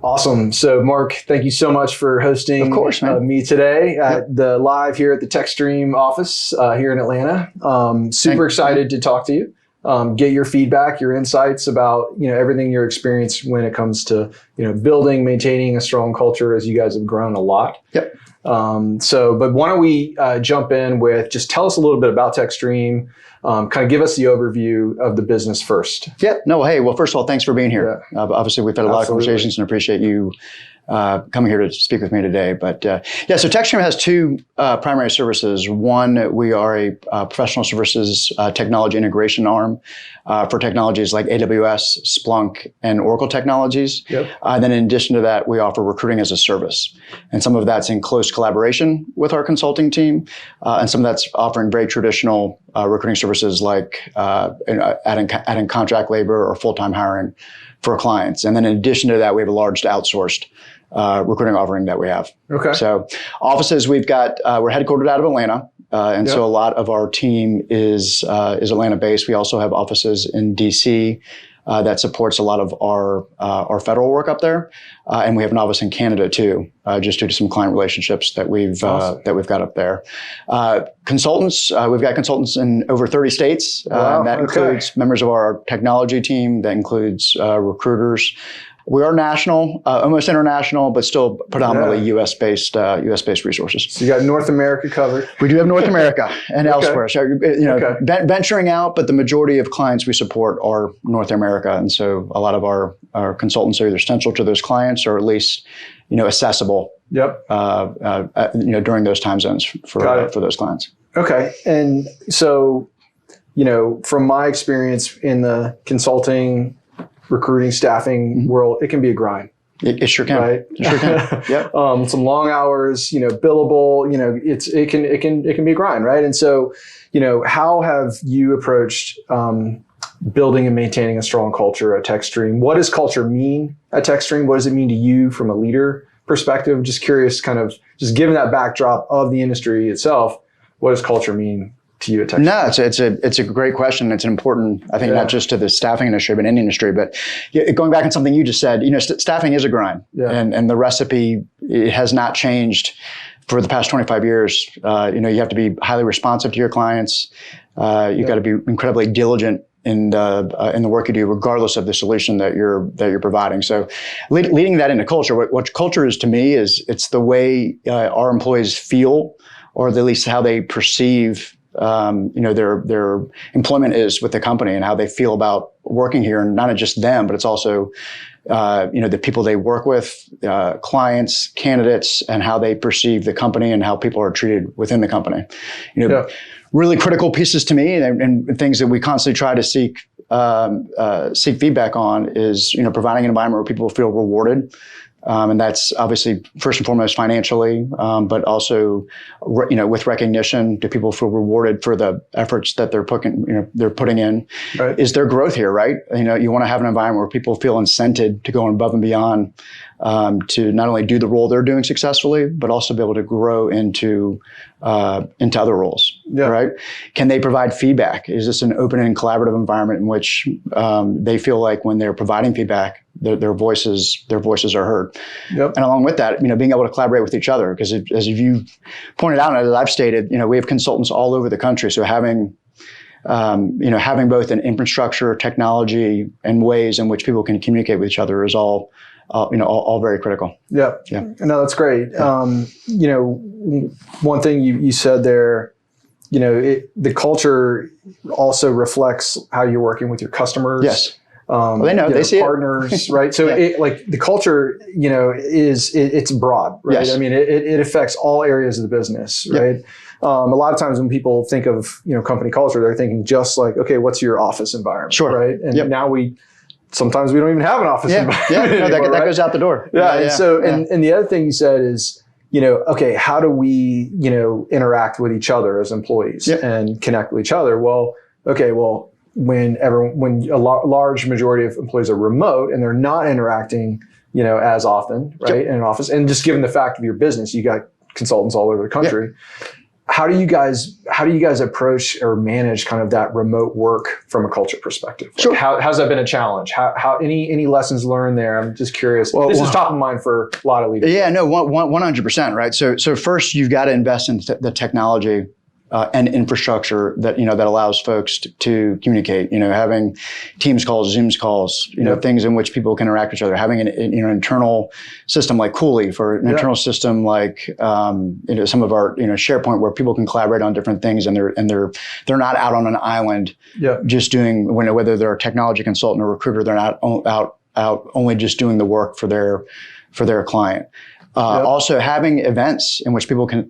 Awesome. So, Mark, thank you so much for hosting me today at the live here at the TekStream office here in Atlanta. Super excited to talk to you, get your feedback, your insights about everything you're experienced when it comes to building, maintaining a strong culture, as you guys have grown a lot. Yep. But why don't we jump in with just tell us a little bit about TekStream. Kind of give us the overview of the business first. Yeah. No, hey, well, first of all, thanks for being here. Yeah. Obviously, we've had a lot of conversations and appreciate you coming here to speak with me today. But so TekStream has two primary services. One, we are a professional services technology integration arm for technologies like AWS, Splunk, and Oracle technologies. Yep. Then in addition to that, we offer recruiting as a service. And some of that's in close collaboration with our consulting team. And some of that's offering very traditional recruiting services like adding contract labor or full-time hiring for clients. And then in addition to that, we have a large outsourced recruiting offering that we have. Okay. So offices, we're headquartered out of Atlanta. So a lot of our team is Atlanta based. We also have offices in DC that supports a lot of our federal work up there. And we have an office in Canada too, just due to some client relationships that we've got up there. Consultants, we've got consultants in over 30 states. That includes members of our technology team. That includes recruiters. We are national, almost international, but still predominantly U.S.-based resources. So you got North America covered. We do have North America and elsewhere. So venturing out, but the majority of clients we support are North America, and so a lot of our consultants are either central to those clients or at least accessible. Yep. During those time zones for those clients. Okay, and so from my experience in the consulting, recruiting, staffing world, it can be a grind. It sure can. Right? It sure can. Yep. Some long hours, billable, it can be a grind, right? And so, how have you approached building and maintaining a strong culture at TekStream? What does culture mean at TekStream? What does it mean to you from a leader perspective? Just curious, kind of just given that backdrop of the industry itself, what does culture mean to you at TekStream? No, it's a great question. It's an important, I think, not just to the staffing industry, but any industry. But going back on something you just said, staffing is a grind, and the recipe has not changed for the past 25 years. You have to be highly responsive to your clients. You've got to be incredibly diligent in the work you do, regardless of the solution that you're providing. So, leading that into culture, what culture is to me is it's the way our employees feel, or at least how they perceive their employment is with the company and how they feel about working here, and not just them, but it's also, the people they work with, clients, candidates, and how they perceive the company and how people are treated within the company. Really critical pieces to me, and things that we constantly try to seek feedback on is, providing an environment where people feel rewarded. And that's obviously first and foremost financially, but also, with recognition. Do people feel rewarded for the efforts that they're putting in? Right. Is there growth here, right? You want to have an environment where people feel incented to go above and beyond, to not only do the role they're doing successfully, but also be able to grow into other roles, right? Can they provide feedback? Is this an open and collaborative environment in which they feel like when they're providing feedback, their voices are heard? Yep. And along with that, being able to collaborate with each other, because as you pointed out, and as I've stated, we have consultants all over the country. So having both an infrastructure, technology, and ways in which people can communicate with each other is all very critical. Yeah. No, that's great. Yeah. One thing you said there, the culture also reflects how you're working with your customers. Yes. Well, they know, they see partners, right? So the culture, it's broad, right? Yes. I mean, it affects all areas of the business, right? Yep. A lot of times when people think of, company culture, they're thinking just like, okay, what's your office environment? Sure. Right. And now sometimes we don't even have an office environment. Yeah. Anymore, that goes out the door. Yeah. And so, and the other thing you said is, okay, how do we, interact with each other as employees and connect with each other? Well, when a large majority of employees are remote and they're not interacting, as often, right, in an office, and just given the fact of your business, you got consultants all over the country. how do you guys approach or manage kind of that remote work from a culture perspective? Like Sure. How's that been a challenge? How any lessons learned there? I'm just curious. This is top of mind for a lot of leaders. Yeah, no, 100%, right? So first you've got to invest in the technology and infrastructure that that allows folks to communicate. Having Teams calls, Zooms calls, things in which people can interact with each other. Having an internal system like Cooley for an internal system like some of our SharePoint where people can collaborate on different things and they're not out on an island just doing whether they're a technology consultant or recruiter. They're not out only just doing the work for their client. Also having events in which people can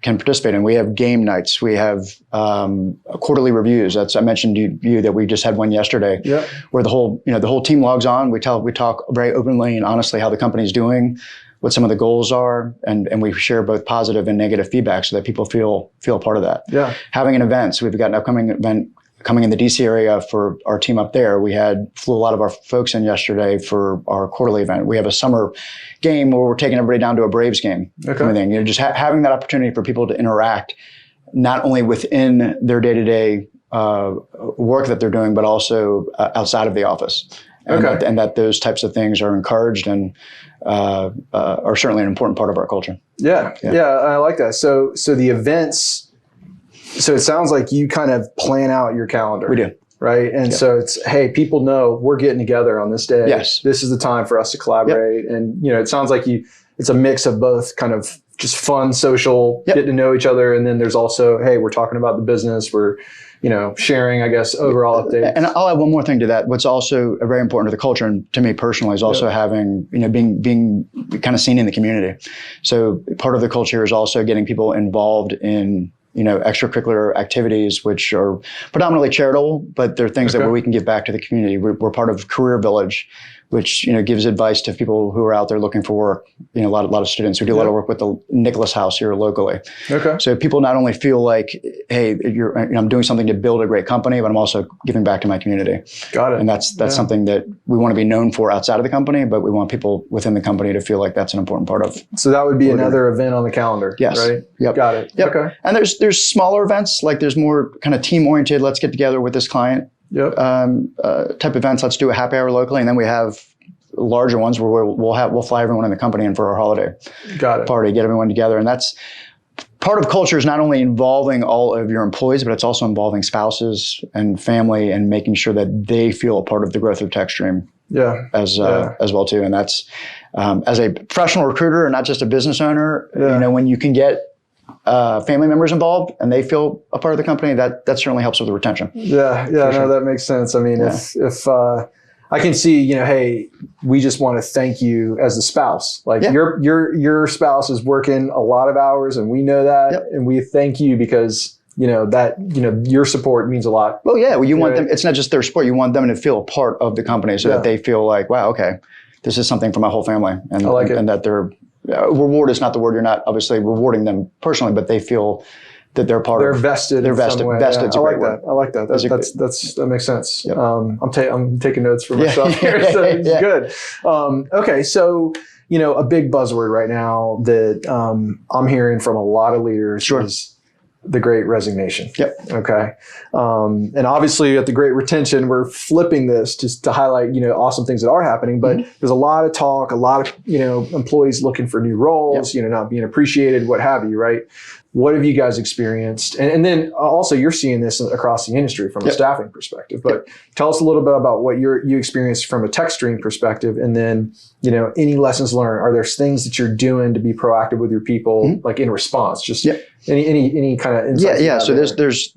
participate in. We have game nights. We have quarterly reviews. I mentioned to you that we just had one yesterday where the whole team logs on. We talk very openly and honestly how the company's doing, what some of the goals are, and we share both positive and negative feedback so that people feel a part of that. Yeah. Having an event. So we've got an upcoming event coming in the DC area for our team up there. We flew a lot of our folks in yesterday for our quarterly event. We have a summer game where we're taking everybody down to a Braves game. Okay. Just having that opportunity for people to interact, not only within their day-to-day work that they're doing, but also outside of the office. And that those types of things are encouraged and are certainly an important part of our culture. Yeah, I like that. So the events. So it sounds like you kind of plan out your calendar. We do. Right? And so it's, hey, people know we're getting together on this day. Yes. This is the time for us to collaborate. Yep. And, it sounds like it's a mix of both kind of just fun, social, get to know each other. And then there's also, hey, we're talking about the business. We're, sharing, I guess, overall updates. And I'll add one more thing to that. What's also very important to the culture and to me personally is also having, being kind of seen in the community. So part of the culture is also getting people involved in extracurricular activities, which are predominantly charitable, but they're things that we can give back to the community. We're part of Career Village, which gives advice to people who are out there looking for work. A lot of students. We do a lot of work with the Nicholas House here locally. Okay. So people not only feel like, hey, I'm doing something to build a great company, but I'm also giving back to my community. Got it. And that's something that we want to be known for outside of the company, but we want people within the company to feel like that's an important part of. So that would be another event on the calendar. Yes. Right. Yep. Got it. Yep. Okay. And there's smaller events, like there's more kind of team oriented. Let's get together with this client. Yep. Type events. Let's do a happy hour locally, and then we have larger ones where we'll fly everyone in the company in for our holiday party, get everyone together, and that's part of culture. Is not only involving all of your employees, but it's also involving spouses and family, and making sure that they feel a part of the growth of TekStream. As well too, and that's as a professional recruiter and not just a business owner. When you can get family members involved and they feel a part of the company, that certainly helps with the retention. No, that makes sense. I mean, if I can see, hey, we just want to thank you as a spouse. Like your spouse is working a lot of hours, and we know that, and we thank you because your support means a lot. Well, you want them. It's not just their support. You want them to feel a part of the company, so that they feel like, wow, okay, this is something for my whole family, and I like it. And that they're reward is not the word. You're not obviously rewarding them personally, but they feel that they're part of. They're vested. They're vested. Vested. I like that. I like that. That makes sense. Yep. I'm taking notes for myself here, so it's good. Okay, so a big buzzword right now that I'm hearing from a lot of leaders is the Great Resignation. Yep. Okay. And obviously at the Great Retention, we're flipping this just to highlight, awesome things that are happening, but there's a lot of talk, a lot of, employees looking for new roles, not being appreciated, what have you, right? What have you guys experienced? And then also you're seeing this across the industry from a staffing perspective, but tell us a little bit about what you experienced from a TekStream perspective. And then, any lessons learned. Are there things that you're doing to be proactive with your people, like in response? Just any kind of insights? So there's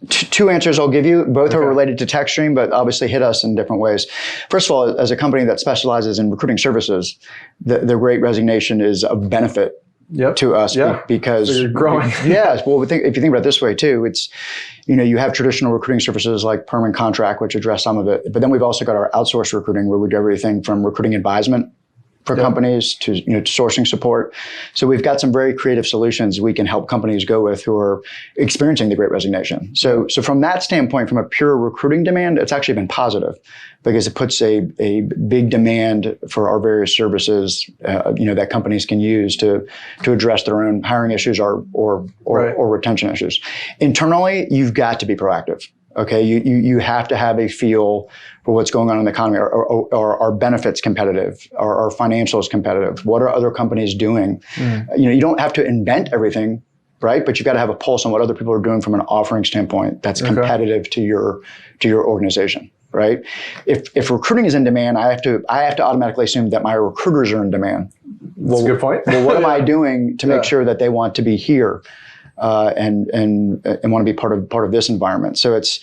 two answers I'll give you. Both are related to TekStream, but obviously hit us in different ways. First of all, as a company that specializes in recruiting services, the Great Resignation is a benefit to us because so you're growing. Well, if you think about it this way too, it's, you have traditional recruiting services like perm and contract, which address some of it. But then we've also got our outsourced recruiting where we do everything from recruiting advisement for companies to, to sourcing support. So we've got some very creative solutions we can help companies go with who are experiencing the Great Resignation. So from that standpoint, from a pure recruiting demand, it's actually been positive because it puts a big demand for our various services, that companies can use to address their own hiring issues or retention issues. Internally, you've got to be proactive. Okay, you have to have a feel for what's going on in the economy. Are benefits competitive? Are financials competitive? What are other companies doing? You don't have to invent everything, right? But you've got to have a pulse on what other people are doing from an offering standpoint that's competitive to your organization, right? If recruiting is in demand, I have to automatically assume that my recruiters are in demand. That's a good point. Well, what am I doing to make sure that they want to be here? And want to be part of this environment. So it's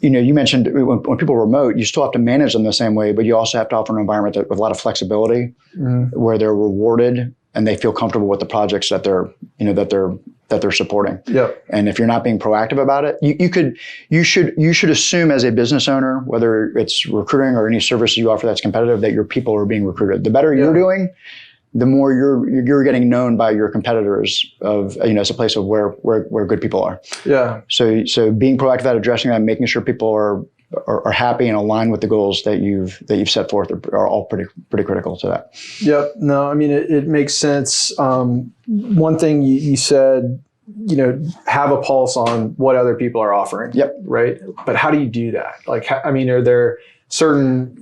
you mentioned when people are remote, you still have to manage them the same way, but you also have to offer an environment with a lot of flexibility, where they're rewarded and they feel comfortable with the projects that they're supporting. Yep. And if you're not being proactive about it, you should assume as a business owner, whether it's recruiting or any service you offer that's competitive, that your people are being recruited. The better you're doing, the more you're getting known by your competitors as a place of where good people are. Yeah. So being proactive at addressing that, making sure people are happy and aligned with the goals that you've set forth are all pretty critical to that. Yep. No, I mean it makes sense. One thing you said, have a pulse on what other people are offering. Yep. Right. But how do you do that? Are there certain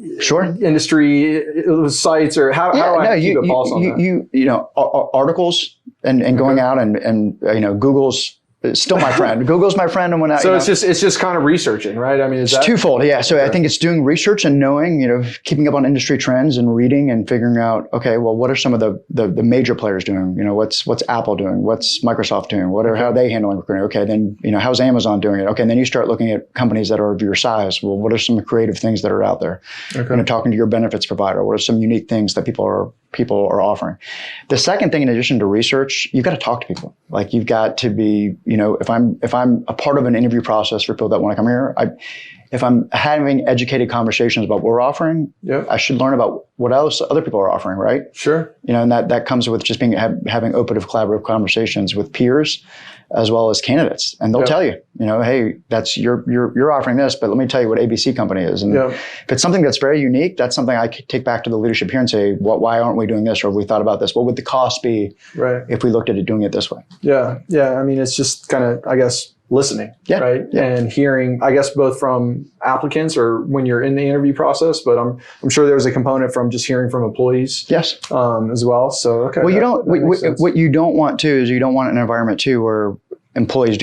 industry sites, or how do I keep a pulse on that? Articles and going out and Google's still my friend. Google's my friend, and when it's just kind of researching, right? I mean, it's twofold. Yeah. So I think it's doing research and knowing, keeping up on industry trends and reading and figuring out, okay, well, what are some of the major players doing? What's Apple doing? What's Microsoft doing? How are they handling recruiting? Okay, then how's Amazon doing it? Okay, and then you start looking at companies that are of your size. Well, what are some creative things that are out there? Okay. Talking to your benefits provider. What are some unique things that people are offering? The second thing, in addition to research, you've got to talk to people. You've got to be, if I'm a part of an interview process for people that want to come here, if I'm having educated conversations about what we're offering, I should learn about what else other people are offering, right? Sure. And that comes with just having open, collaborative conversations with peers as well as candidates, and they'll tell you, hey, that's you're offering this, but let me tell you what ABC company is. And if it's something that's very unique, that's something I could take back to the leadership here and say, why aren't we doing this, or have we thought about this? What would the cost be if we looked at it doing it this way? Yeah, yeah. I mean, it's just kind of, I guess, listening, right? Yeah. And hearing, I guess, both from applicants or when you're in the interview process, but I'm sure there's a component from just hearing from employees, as well. So, okay. Well, what you don't want to is you don't want an environment too where employees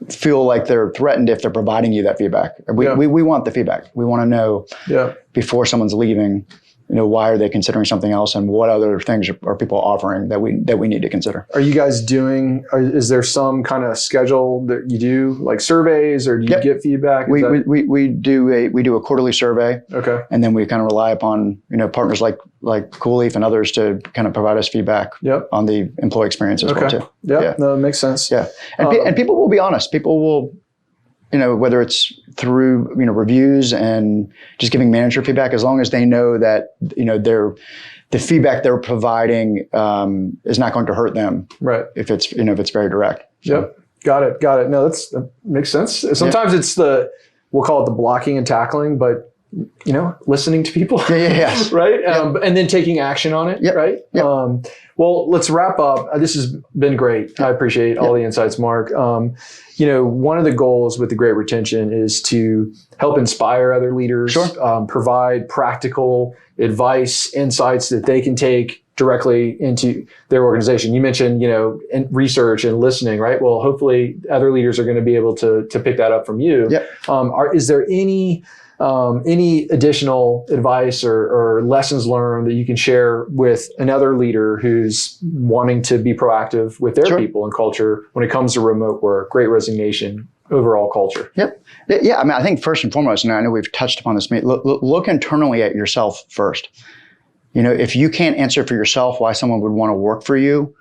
feel like they're threatened if they're providing you that feedback. We want the feedback. We want to know before someone's leaving, why are they considering something else, and what other things are people offering that we need to consider? Are you guys is there some kind of schedule that you do, like surveys, or do you get feedback? We do a quarterly survey. Okay. And then we kind of rely upon, partners like CoolLeaf and others to kind of provide us feedback on the employee experience as well too. Yeah. No, that makes sense. Yeah. And people will be honest. People will, whether it's through, reviews and just giving manager feedback, as long as they know that, the feedback they're providing is not going to hurt them. Right. If it's very direct. So. Yep. Got it. No, that makes sense. Sometimes it's we'll call it the blocking and tackling, but listening to people. Yeah. Right. And then taking action on it. Yep. Right. Yep. Well, let's wrap up. This has been great. I appreciate all the insights, Mark. One of the goals with the Great Retention is to help inspire other leaders, provide practical advice, insights that they can take directly into their organization. You mentioned, and research and listening, right? Well, hopefully other leaders are going to be able to pick that up from you. Yep. Is there any additional advice or lessons learned that you can share with another leader who's wanting to be proactive with their people and culture when it comes to remote work, Great Resignation, overall culture? Yep. Yeah. I mean, I think first and foremost, and I know we've touched upon this, look internally at yourself first. If you can't answer for yourself why someone would want to work for you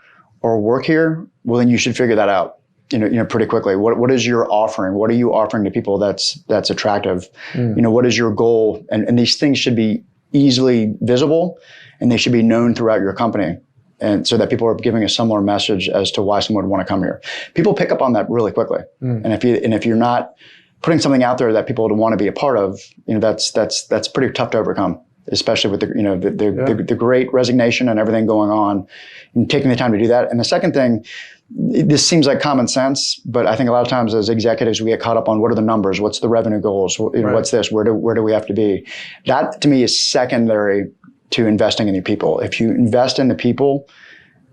or work here, well, then you should figure that out. Pretty quickly. What is your offering? What are you offering to people that's attractive? What is your goal? And these things should be easily visible, and they should be known throughout your company. And so that people are giving a similar message as to why someone would want to come here. People pick up on that really quickly. And if you're not putting something out there that people would want to be a part of, that's pretty tough to overcome, especially with the Great Resignation and everything going on, and taking the time to do that. And the second thing, this seems like common sense, but I think a lot of times as executives, we get caught up on what are the numbers, what's the revenue goals, what's this, where do we have to be? That to me is secondary to investing in the people. If you invest in the people,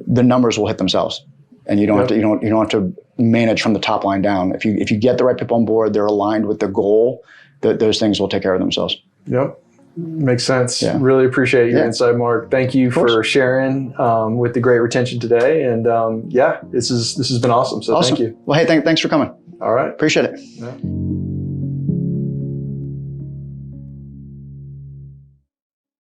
the numbers will hit themselves, and you don't have to you don't have to manage from the top line down. If you get the right people on board, they're aligned with the goal, those things will take care of themselves. Yep. Makes sense. Yeah. Really appreciate your insight, Mark. Thank you for sharing with the Great Retention today. And this has been awesome. So thank you. Well, hey, thanks for coming. All right. Appreciate it. Yeah.